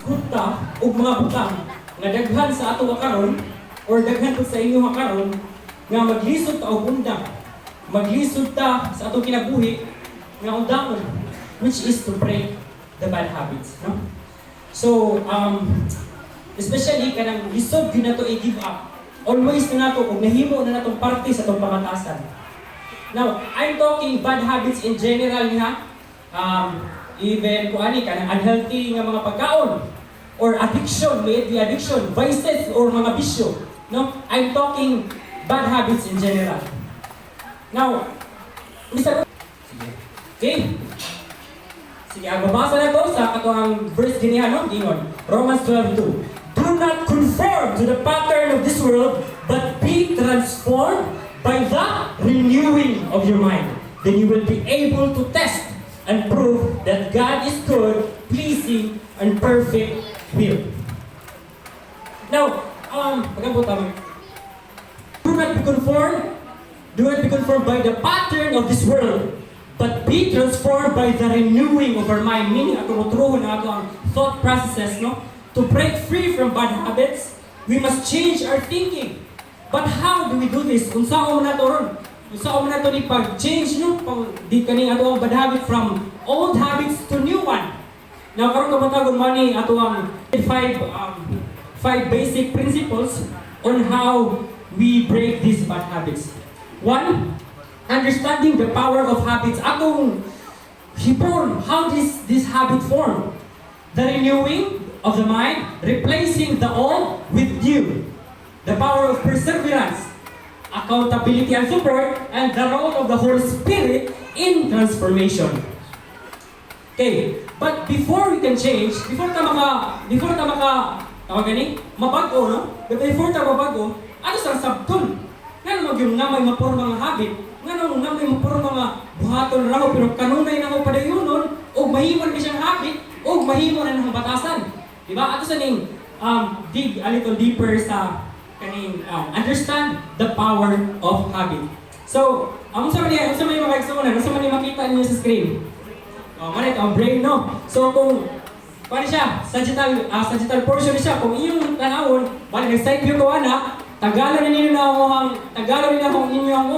good ta ug mga butang nga daghan sa ato karon or daghan pud sa inyo karon nga maglisod ta og undang. Maglisod ta sa ato kinabuhi nga undangon, which is to break the bad habits, no? So, especially kanang lisod gyud nato i-give up. Always na nato kung nahimo na natong parte sa atong pamatasan. Now, I'm talking bad habits in general niha. Even kung ani kanang unhealthy nga mga pagkaon or addiction, may be addiction, vices or mga bisyo. No? I'm talking bad habits in general. Now, Mr. Okay? Sige, ang babasa na to sa katuang verse ginihan, no? Ingon, Romans 12:2. Do not conform to the pattern of this world, but be transformed by the renewing of your mind. Then you will be able to test and prove that God is good, pleasing, and perfect will. Now, do not be conformed by the pattern of this world, but be transformed by the renewing of our mind. Meaning, atong ang thought processes, no? To break free from bad habits, we must change our thinking. But how do we do this? Unsaon man nato ron? Unsaon man nato ni pag-change, no? Di kani ato ang bad habit from old habits to new one. Now karon kabatagon man ni ato ang five basic principles on how we break these bad habits. One, understanding the power of habits. Atong hipon, how this habit form? The renewing of the mind, replacing the old with new. The power of perseverance, accountability and support, and the role of the Holy Spirit in transformation. Okay, but before we can change, before ta mabago, no? But before ta mabago, ano sa sabton? Ngano magyung namay mapuro mga habit, ngano namay mapuro mga buhaton raw pero kanunay na mo padayunon og mahimo na siyang habit og mahimo na nang batasan. Diba? Ato sa ning dig a little deeper sa kaning understand the power of habit. So, sa may mga example sa may makita niyo sa screen. Manit ang brain, no? So kung paano siya, sagittal portion siya, kung iyong tanawon, bali nag-side view ko ana, tagalan ninyo ang inyong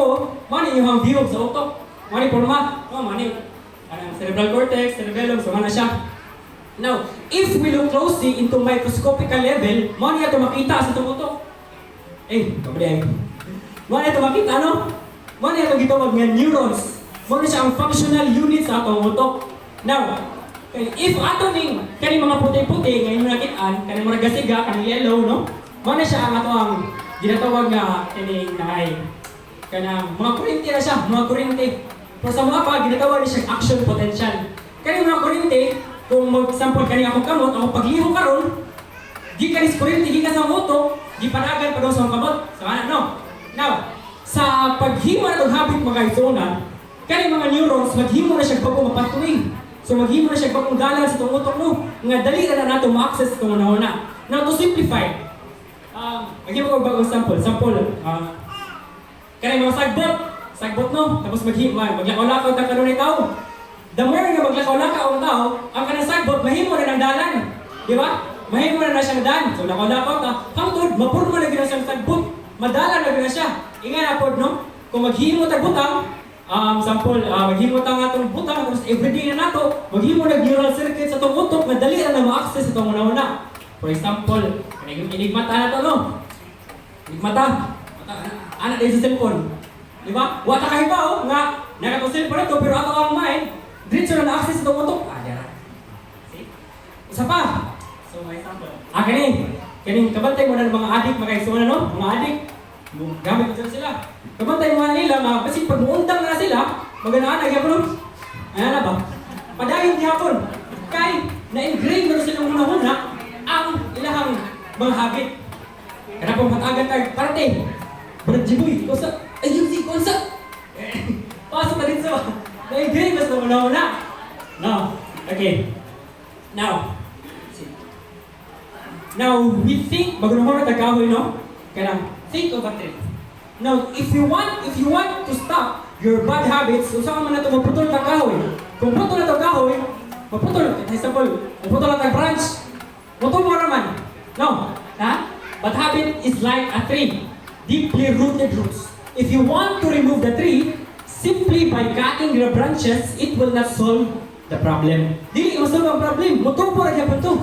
mani yung view sa utok. Mani forma, mani cerebral cortex, cerebellum, so mana siya. Now, if we look closely into microscopical level, mo niya ito makita sa tumutok. Mo niya ito makita, no? Mo niya ito gitawag nga neurons. Mo niya siya ang functional unit sa atong utok. Now, if ato ning kani mga puti-puti nga inyo nakitaan, kani mga gasiga, kani yellow, no? Mo niya siya ang ato ang ginatawag nga kani naay kanang mga kuryente na siya, mga kuryente. Pero sa mga pa ginatawag ni siya action potential. Kani mga kuryente, kung mag-sample kani akong kamot, ako pagliho karon, di ka kuryente, di ka sa moto, di panagan pa daw sa kamot. So ano, no? Now, sa paghimo na itong habit mga isona, kani mga neurons, maghimo na siya bagong mapatuwing. So maghimo na siya bagong dalan sa itong utok mo, nga dali na nato ma-access itong una. Now, to simplify, maghimo ko bagong sample. Kani mga sagbot, no? Tapos maglakaw-lakaw ta kanunay tao. The more nga maglakaw-lakaw ang tao, ang kanang sagbot, mahimo na ng dalan. Di ba? Mahimo na siyang dalan. So, lakaw-lakaw ta. Hangtod, mapurma na gina siyang sagbot. Madalan na gina siya. Inga na po, no? Kung maghimo ta butang, maghimo ta nga itong butang, tapos everyday na nato, maghimo na neural circuit sa itong utok, madali na ma-access itong una-una. For example, inigmata na ito, no? Inigmata. Anak tayo sa cellphone. Di ba? Wata kayo ba, nga nakatong cellphone ito, pero ato ang mind, diretso na na-access itong utok. Diyan. See? Isa pa. So, may example. Kaning kabantay mo na ng mga adik, mga kaisunan, no? Mga adik, gamit ko sila. Kabantay mo na nila, kasi pag muundang na sila, maganaan na gyapon. Ayan na ba? Padayon gyapon. Kay na-engrave na sila una-una ang ilahang mga habit. Kana pong hatagan kag parte. Brad Jiboy, kosa, ayun si kosa. Pasok na rin sa na-engrave na una-una. No. Okay. Now, we think, bago naman na tagahoy, no? Kaya think of a trick. Now, if you want to stop your bad habits, kung saan man na ito maputol na kahoy. Kung putol na ito kahoy, maputol na tag branch. Mutubo naman. No. Ha? But habit is like a tree. Deeply rooted roots. If you want to remove the tree, simply by cutting the branches, it will not solve the problem. Dili masolve ang problem. Mutubo ra gyapon to.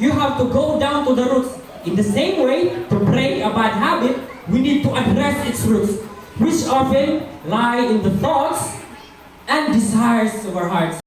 You have to go down to the roots. In the same way, to break a bad habit, we need to address its roots, which often lie in the thoughts and desires of our hearts.